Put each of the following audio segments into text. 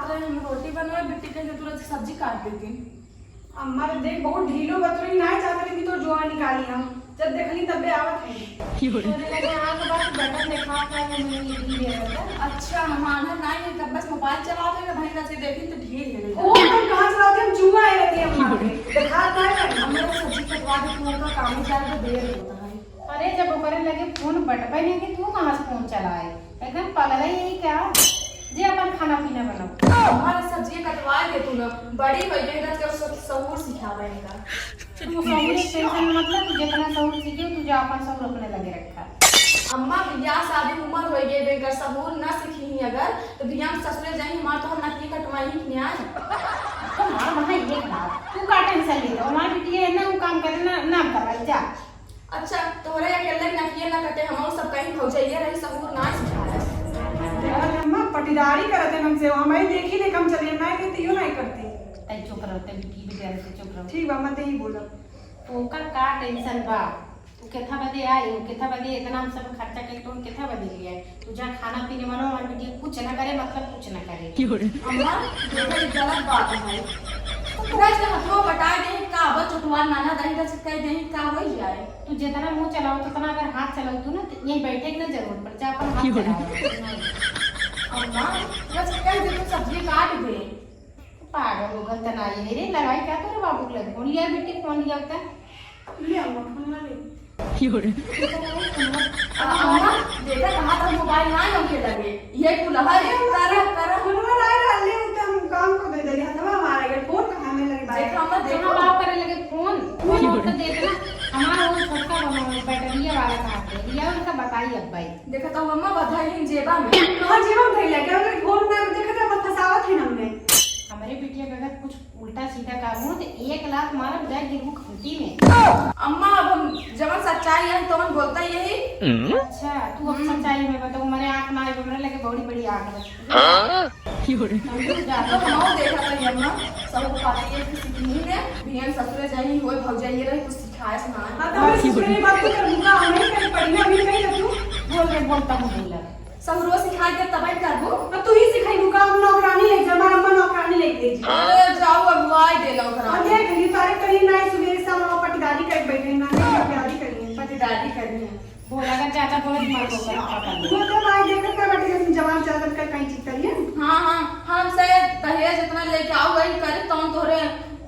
बात रहे हम रोटी बनवाए बेटी के तुरंत सब्जी काट देती। अम्मा रे देख बहुत ढीलो बतरी ना चाहत रही तो जुआ निकाली हम जब देखली तब आवत है अच्छा हम आना नहीं तब बस मोबाइल चलाते हैं भाई से देखी तो ढील है ओ हम कहां चलाते हम जुआ आए रहते हैं अम्मा के देखा ना हमें सब्जी कटवा के फोन का काम ही ज्यादा देर होता है। अरे जब वो करे लगे फोन बटपे नहीं कि तू कहां से फोन चलाए एकदम पागल है यही क्या जे अपन खाना पीना बनाओ हमारा सब्जी कटवा दे तू ना बड़ी हो गई ना तो सहूर सिखावे का तू सहूर टेंशन मतलब जितना सहूर सीखे तू जा अपन सहूर अपने लगे रखा। अम्मा बियाह शादी उम्र हो गई बेगर सहूर ना सीखी अगर तो बियाह में ससुरे जाई हमार तो हम नकली कटवाई नहीं आज हमारा वहां ये बात तू का टेंशन ले लो हमारी बिटिया है ना वो काम करे ना करवाई जा। अच्छा तोरे अकेले नकिए ना कटे हम सब कहीं हो जाइए रही सहूर ना सिखाया अरे अम्मा पटीदारी करते हमसे हमारी देखी ले कम चलिए मैं कहती हूं नहीं करती तै चुप रहो तै बिटी बेचारे से चुप रहो ठीक बा मत ही बोलो तो का टेंशन बा तू केथा बदे आई केथा बदे इतना हम सब खर्चा के तो केथा बदे लिया तू जा खाना पीने मनो हमारी बिटिया कुछ ना करे मतलब कुछ ना करे। अम्मा ये गलत बात है पूरा से हथवा बटा दे का अब चुटवा नाना दही दस कह दे का हो जाए तू जितना मुंह चलाओ तो उतना अगर हाथ चलाओ तू ना यहीं बैठे की ना जरूरत पड़ जा अपन हाथ चलाओ। अम्मा बस कह दे तो सब्जी काट दे पागल होगल तना ये रे लड़ाई क्या करे बाबू के फोन लिया बेटी फोन लिया होता ले अम्मा फोन ले अम्मा देखा कहां तक मोबाइल ना हमके लगे ये कुल है करा फोन ना ले हम काम को दे दे हथवा हमारा गए फोन कहां में लगे भाई देखा अम्मा देखो देखो बाप करे लगे फोन फोन तो दे देना हमारा वो छोटा बैटरिया वाला कहां पे लिया उनका बताइए अब भाई देखा तो अम्मा बधाई जेबा में कहां जेबा में धइला क्या अगर फोन ना देखा तो फसावत है हमने हमारे बिटिया का अगर कुछ उल्टा सीधा काम हो तो 1 लाख मारा जाए गिरहू खंती में। अम्मा अब हम जब सच्चाई है तो हम बोलता यही अच्छा तू अब सच्चाई में बताओ मेरे आंख ना मेरे लगे बड़ी बड़ी आंख है तो हम देखा था अम्मा सब को पाती है कि सीखनी है बियान ससुरे जाई होए भग जाइए रही कुछ सिखाए सुना हां तो मैं सुने बात तो करूंगा हमें कहीं पढ़ी ना अभी कहीं तू बोलता हूँ बोला सब रोज सिखाई दे तब करबो अब तू ही सिखाई का हम नौकरानी ले जा हमारा अम्मा नौकरानी ले दे अरे जाओ अगुवाई दे लो करा और ये गली सारे करी ना सुबह से हम पटीदारी कर बैठे ना पटीदारी करी पतिदारी करनी है बोला अगर ज्यादा बोले मर को कर वो तो भाई देखकर का बैठे तुम जवान चादर कर कहीं चीज करिए हां हम से दहेज इतना लेके आओ वही करे तो तोरे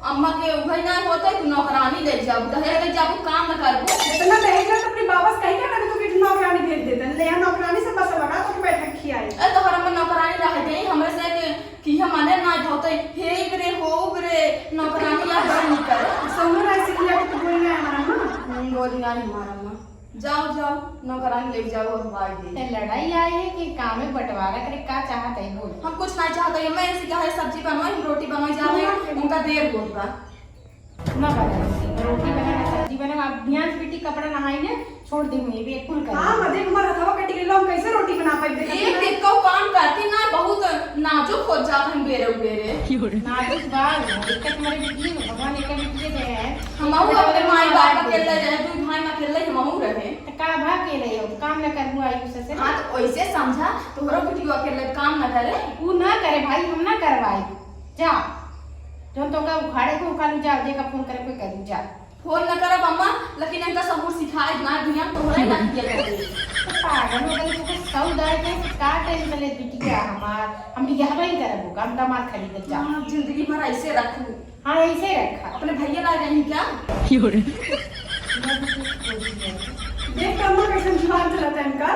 अम्मा के उभई ना होते तू नौकरानी ले जाओ दहेज ले जाओ काम न करबो इतना दहेज तो अपने बाबा से कहीं ना तो बेटी नौकरानी भेज देते ले नौकरानी से बस लगा तो बैठक खियाई ए तो हरम नौकरानी रह गई हमरे से कि हम माने ना होते हे गरे हो गरे नौकरानी या बड़ नहीं करे समझ ऐसे किया तो बोल रहा है हमारा अम्मा बोली ना हमारा अम्मा जाओ नौकरानी ले जाओ अगुवाई दे लड़ाई आई है कि काम में बंटवारा करे का चाहत है बोल हम कुछ नहीं चाहते मैं इनसे कहा सब्जी बनवाई रोटी बनवाई जा रहे हैं उनका देर होत बा ना बना रोटी बनाना सब्जी बनाना अब ध्यान से बेटी कपड़ा नहाई ने छोड़ दी मैं भी कुल कर हां मधे हमारा हवा कट के हम कैसे रोटी बना पाए एक एक को काम करती ना बहुत नाजुक हो जात हम बेरे नाजुक बाल दिक्कत मेरे बेटी में भगवान एक बेटी दे है हम अपने माई बाप अकेले रहे दू भाई में अकेले हम रहे त का भाग के ले काम न करबू आई से हां तो ऐसे समझा तोहरो बेटी अकेले काम न करे तू ना करे भाई हम ना करवाई जा जो तो का उखाड़े को उखाड़ू जा दे का फोन करे कोई करू जा फोन न करब अम्मा लेकिन इनका सबूत सिखाए ना दुनिया तोहरे ना किया करे पागल हो गई तो सौ दर के का टेंशन ले बेटी का हमार हम भी यहां ही करबू काम दामाद खरीद जा जिंदगी भर ऐसे रखू हां ऐसे रखा अपने भैया ला रही क्या देख अम्मा कैसे जुबान चलाता है इनका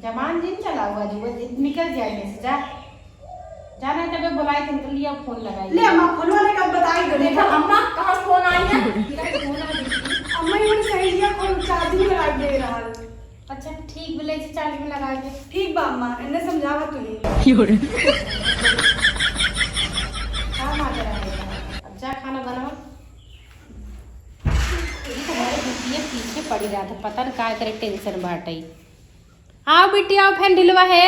जमान दिन चला हुआ जो निकल जाए में से जा जाना तब बुलाई थे तो लिया फोन लगाई ले अम्मा फोन वाले का बताई दे देखा अम्मा कहां से फोन आई है अम्मा ये सही दिया फोन चार्जिंग में लगा दे रहा अच्छा ठीक बोले से चार्ज में लगा दे ठीक बा अम्मा इन्हें समझावा तूने काम आ रहेगा अब जा खाना बनाओ ये तुम्हारे बिटिया पीछे पड़ी रहा था पता न का करे टेंशन बाटई आओ बिटिया आओ फैन ढिलवा है